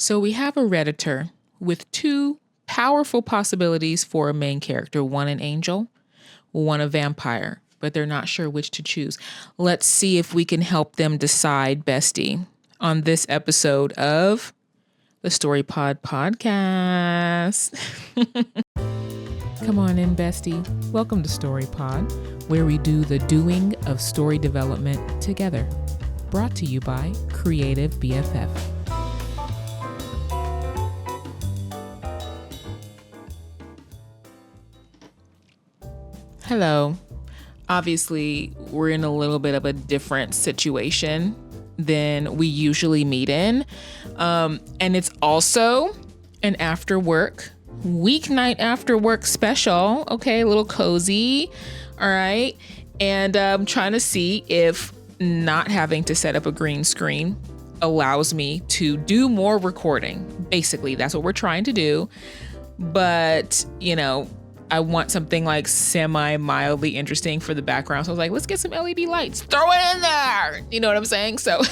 So we have a Redditor with two powerful possibilities for a main character, one an angel, one a vampire, but they're not sure which to choose. Let's see if we can help them decide, bestie, on this episode of the StoryPod podcast. Come on in, bestie. Welcome to StoryPod, where we do the doing of story development together. Brought to you by Creative BFF. Hello. Obviously, we're in a little bit of a different situation than we usually meet in. And it's also an after work, weeknight after work special. Okay, a little cozy. All right. And I'm trying to see if not having to set up a green screen allows me to do more recording. Basically, that's what we're trying to do. But, I want something like semi-mildly interesting for the background. So I was like, let's get some LED lights. Throw it in there. You know what I'm saying? So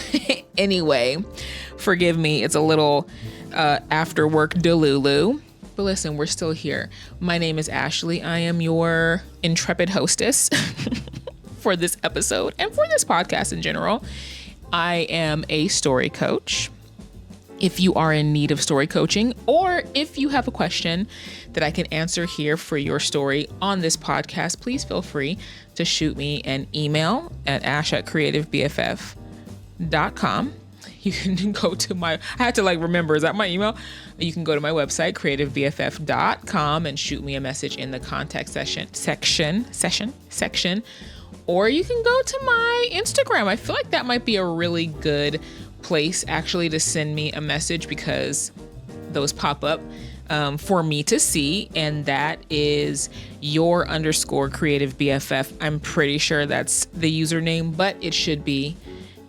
anyway, forgive me. It's a little after work delulu. But listen, we're still here. My name is Ashley. I am your intrepid hostess for this episode and for this podcast in general. I am a story coach. If you are in need of story coaching, or if you have a question that I can answer here for your story on this podcast, please feel free to shoot me an email at ash@creativebff.com. You can go to I had to remember, is that my email? You can go to my website, creativebff.com, and shoot me a message in the contact section, or you can go to my Instagram. I feel like that might be a really good place actually to send me a message, because those pop up for me to see, and that is your_creative BFF. I'm pretty sure that's the username, but it should be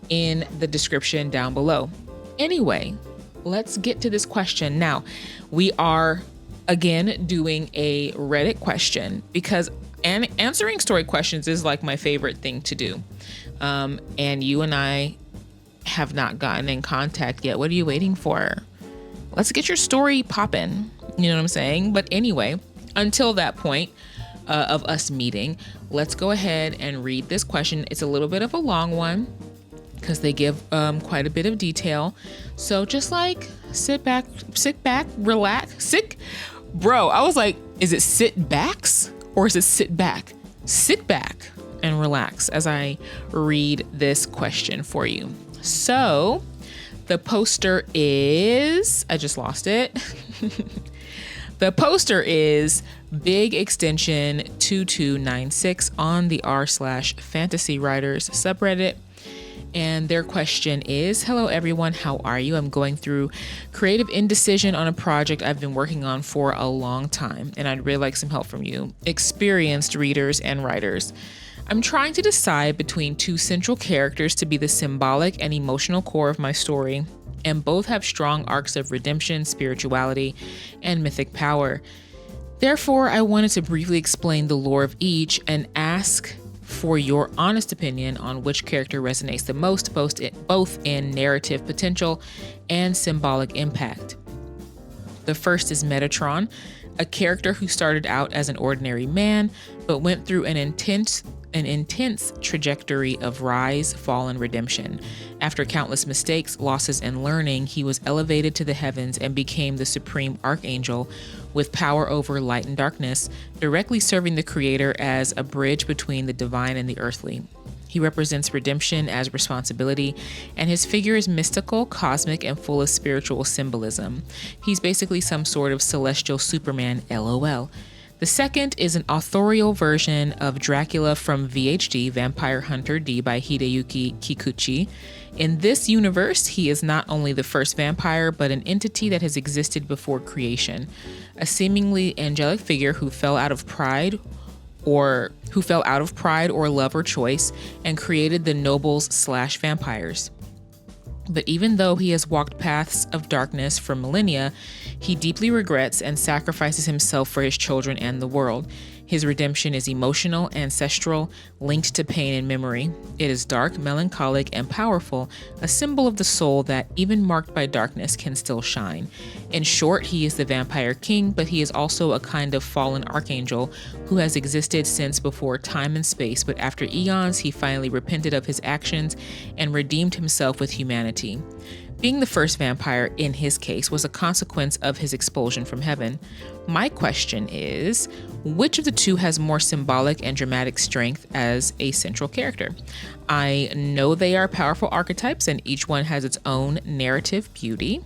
in the description down below. Anyway, let's get to this question. Now, we are again doing a Reddit question, because answering story questions is like my favorite thing to do. And you and I have not gotten in contact yet. What are you waiting for? Let's get your story popping. You know what I'm saying? But anyway, until that point of us meeting, let's go ahead and read this question. It's a little bit of a long one because they give quite a bit of detail. So just sit back, relax. I was like, is it sit backs or is it sit back? Sit back and relax as I read this question for you. So the poster is, I just lost it. The poster is Big Extension 2296 on the r/fantasy writers subreddit. And their question is, hello everyone, how are you? I'm going through creative indecision on a project I've been working on for a long time, and I'd really like some help from you, experienced readers and writers. I'm trying to decide between two central characters to be the symbolic and emotional core of my story, and both have strong arcs of redemption, spirituality, and mythic power. Therefore, I wanted to briefly explain the lore of each and ask for your honest opinion on which character resonates the most, both in narrative potential and symbolic impact. The first is Metatron, a character who started out as an ordinary man, but went through an intense trajectory of rise, fall, and redemption. After countless mistakes, losses, and learning, he was elevated to the heavens and became the supreme archangel with power over light and darkness, directly serving the creator as a bridge between the divine and the earthly. He represents redemption as responsibility, and his figure is mystical, cosmic, and full of spiritual symbolism. He's basically some sort of celestial Superman, LOL. The second is an authorial version of Dracula from VHD, Vampire Hunter D by Hideyuki Kikuchi. In this universe, he is not only the first vampire, but an entity that has existed before creation. A seemingly angelic figure who fell out of pride or love or choice and created the nobles/vampires. But even though he has walked paths of darkness for millennia, he deeply regrets and sacrifices himself for his children and the world. His redemption is emotional, ancestral, linked to pain and memory. It is dark, melancholic, and powerful, a symbol of the soul that, even marked by darkness, can still shine. In short, he is the vampire king, but he is also a kind of fallen archangel who has existed since before time and space, but after eons, he finally repented of his actions and redeemed himself with humanity. Being the first vampire, in his case, was a consequence of his expulsion from heaven. My question is, which of the two has more symbolic and dramatic strength as a central character? I know they are powerful archetypes and each one has its own narrative beauty,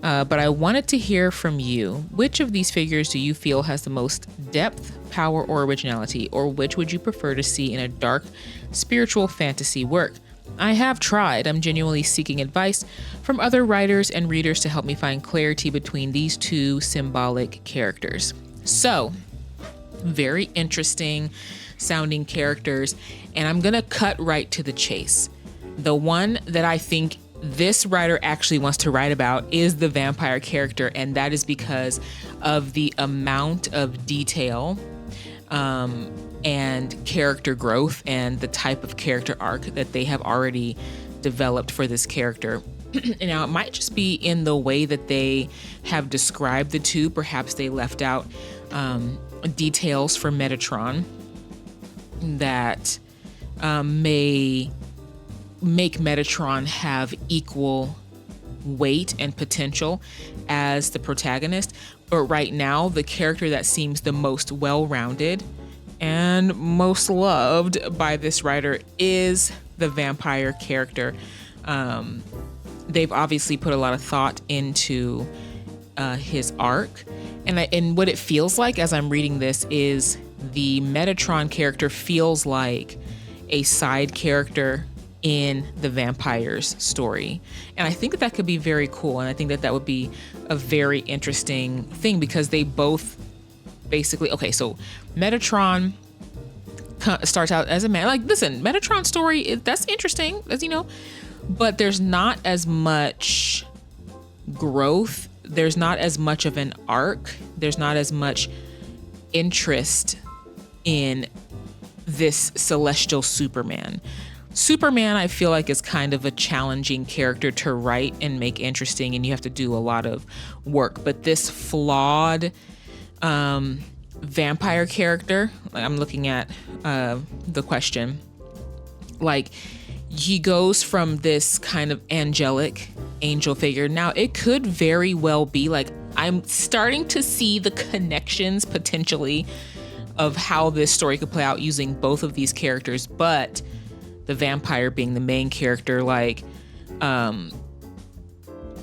but I wanted to hear from you. Which of these figures do you feel has the most depth, power, or originality, or which would you prefer to see in a dark, spiritual fantasy work? I have tried. I'm genuinely seeking advice from other writers and readers to help me find clarity between these two symbolic characters. So, very interesting sounding characters, and I'm gonna cut right to the chase. The one that I think this writer actually wants to write about is the vampire character, and that is because of the amount of detail and character growth and the type of character arc that they have already developed for this character. Now, it might just be in the way that they have described the two. Perhaps they left out details for Metatron that may make Metatron have equal weight and potential as the protagonist. But right now, the character that seems the most well-rounded and most loved by this writer is the vampire character. They've obviously put a lot of thought into his arc, and what it feels like as I'm reading this is the Metatron character feels like a side character in the vampire's story. And I think that could be very cool, and I think that would be a very interesting thing because they both basically, okay, so Metatron starts out as a man. Like, listen, Metatron's story, that's interesting, as you know, but there's not as much growth. There's not as much of an arc. There's not as much interest in this celestial Superman. Superman, I feel like, is kind of a challenging character to write and make interesting, and you have to do a lot of work. But this flawed vampire character, I'm looking at the question, like, he goes from this kind of angelic angel figure. Now, it could very well be, like, I'm starting to see the connections potentially of how this story could play out using both of these characters, but the vampire being the main character, like,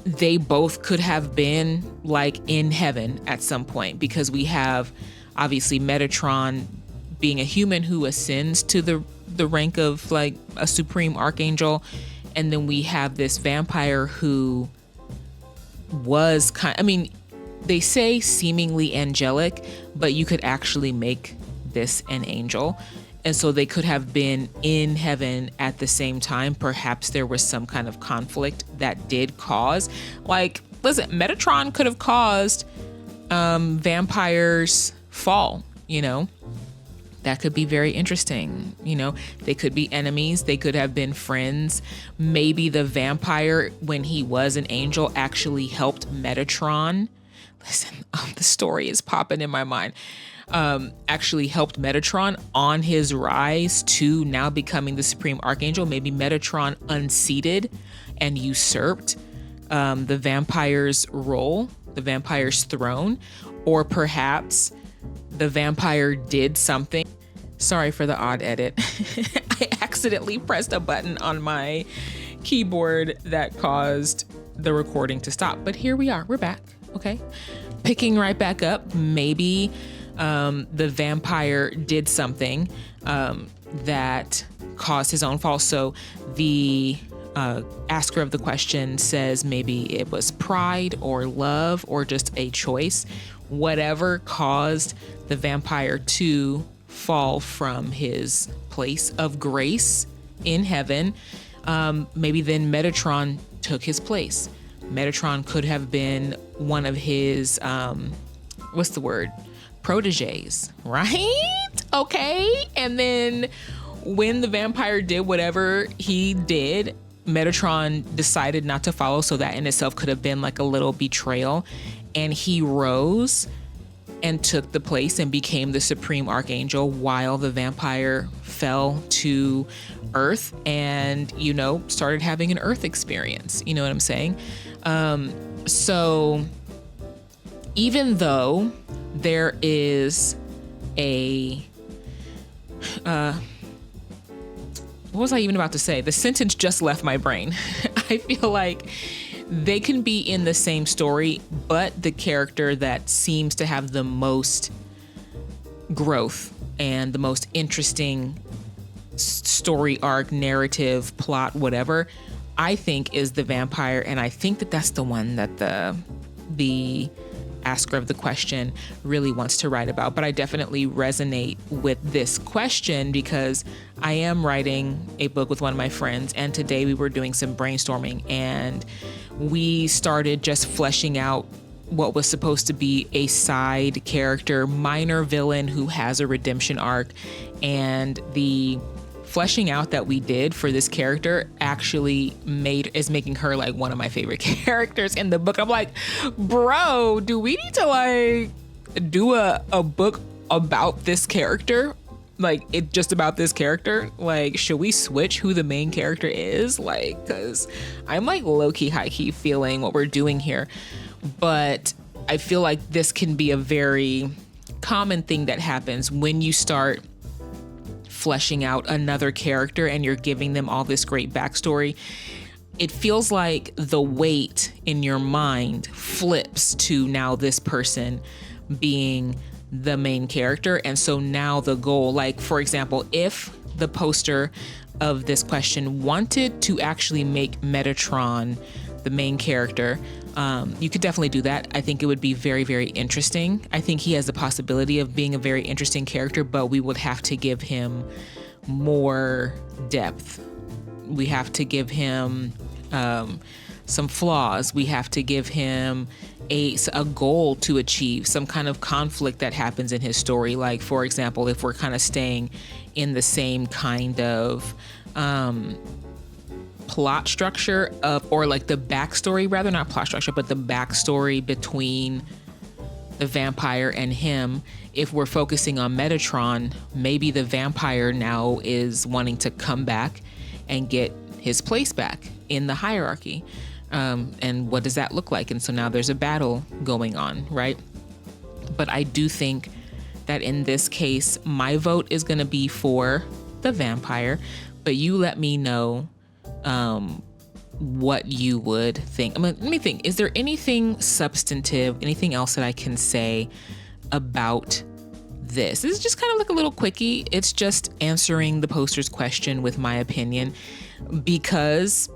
they both could have been like in heaven at some point, because we have obviously Metatron being a human who ascends to the rank of like a supreme archangel, and then we have this vampire who was they say seemingly angelic, but you could actually make this an angel. And so they could have been in heaven at the same time. Perhaps there was some kind of conflict that did cause, like, listen, Metatron could have caused vampires fall, you know? That could be very interesting. You know, they could be enemies. They could have been friends. Maybe the vampire, when he was an angel, actually helped Metatron. Listen, the story is popping in my mind. Actually helped Metatron on his rise to now becoming the Supreme Archangel. Maybe Metatron unseated and usurped the vampire's role, the vampire's throne, or perhaps the vampire did something. Sorry for the odd edit. I accidentally pressed a button on my keyboard that caused the recording to stop. But here we are. We're back. Okay. Picking right back up. Maybe the vampire did something that caused his own fall. So the asker of the question says maybe it was pride or love or just a choice. Whatever caused the vampire to fall from his place of grace in heaven, maybe then Metatron took his place. Metatron could have been one of his, proteges, right? Okay. And then when the vampire did whatever he did, Metatron decided not to follow. So that in itself could have been like a little betrayal. And he rose and took the place and became the supreme archangel while the vampire fell to Earth and, started having an Earth experience. You know what I'm saying? So even though there is what was I even about to say? The sentence just left my brain. I feel like they can be in the same story, but the character that seems to have the most growth and the most interesting story arc, narrative, plot, whatever, I think is the vampire. And I think that that's the one that the asker of the question really wants to write about. But I definitely resonate with this question because I am writing a book with one of my friends, and today we were doing some brainstorming and we started just fleshing out what was supposed to be a side character, minor villain who has a redemption arc. And the fleshing out that we did for this character actually is making her like one of my favorite characters in the book. I'm like, bro, do we need to like do a book about this character? Like it just about this character? Like, should we switch who the main character is? Like, cause I'm like low-key, high-key feeling what we're doing here. But I feel like this can be a very common thing that happens when you start fleshing out another character and you're giving them all this great backstory. It feels like the weight in your mind flips to now this person being the main character. And so now the goal, like for example, if the poster of this question wanted to actually make Metatron the main character, you could definitely do that. I think it would be very, very interesting. I think he has the possibility of being a very interesting character, but we would have to give him more depth. We have to give him some flaws. We have to give him a goal to achieve, some kind of conflict that happens in his story. Like, for example, if we're kind of staying in the same kind of plot structure or like the backstory, rather, not plot structure, but the backstory between the vampire and him. If we're focusing on Metatron, maybe the vampire now is wanting to come back and get his place back in the hierarchy. And what does that look like? And so now there's a battle going on, right? But I do think that in this case, my vote is going to be for the vampire, but you let me know what you would think. Let me think. Is there anything substantive, anything else that I can say about this? This is just kind of like a little quickie. It's just answering the poster's question with my opinion, because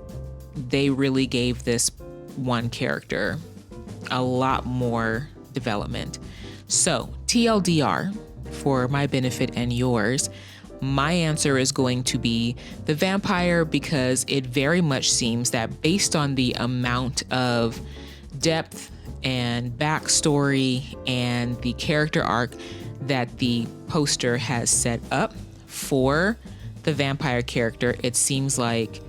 they really gave this one character a lot more development. So TLDR, for my benefit and yours, my answer is going to be the vampire, because it very much seems that based on the amount of depth and backstory and the character arc that the poster has set up for the vampire character, it seems like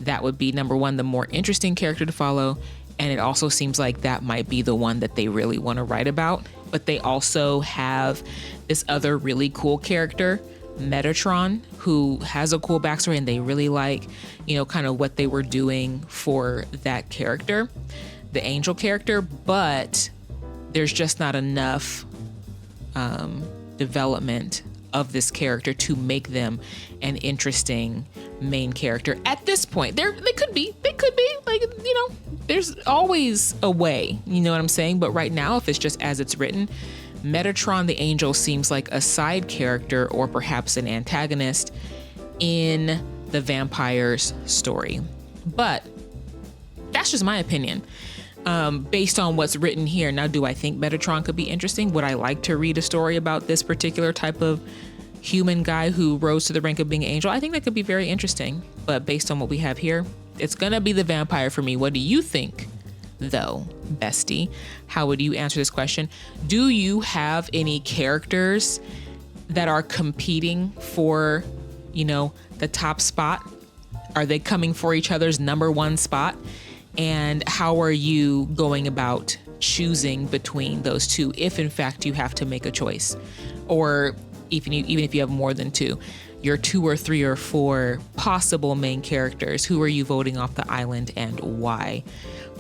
that would be, number one, the more interesting character to follow. And it also seems like that might be the one that they really want to write about. But they also have this other really cool character, Metatron, who has a cool backstory, and they really like, kind of what they were doing for that character, the angel character. But there's just not enough development of this character to make them an interesting main character at this point. They could be like, there's always a way, you know what I'm saying? But right now, if it's just as it's written, Metatron the angel seems like a side character or perhaps an antagonist in the vampire's story. But that's just my opinion. Based on what's written here. Now, do I think Metatron could be interesting? Would I like to read a story about this particular type of human guy who rose to the rank of being an angel? I think that could be very interesting. But based on what we have here, it's gonna be the vampire for me. What do you think though, bestie? How would you answer this question? Do you have any characters that are competing for, the top spot? Are they coming for each other's number one spot? And how are you going about choosing between those two, if in fact you have to make a choice? Or even if you have more than two, your 2 or 3 or 4 possible main characters, who are you voting off the island and why?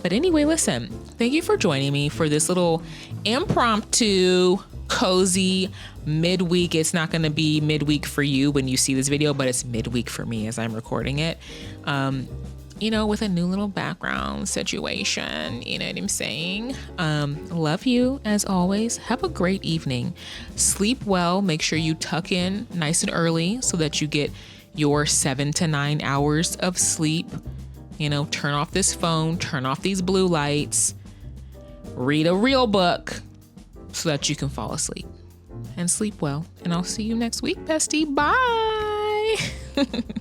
But anyway, listen, thank you for joining me for this little impromptu, cozy midweek. It's not going to be midweek for you when you see this video, but it's midweek for me as I'm recording it. With a new little background situation, you know what I'm saying? Love you as always. Have a great evening. Sleep well. Make sure you tuck in nice and early so that you get your 7 to 9 hours of sleep. Turn off this phone, turn off these blue lights, read a real book so that you can fall asleep and sleep well. And I'll see you next week, bestie. Bye.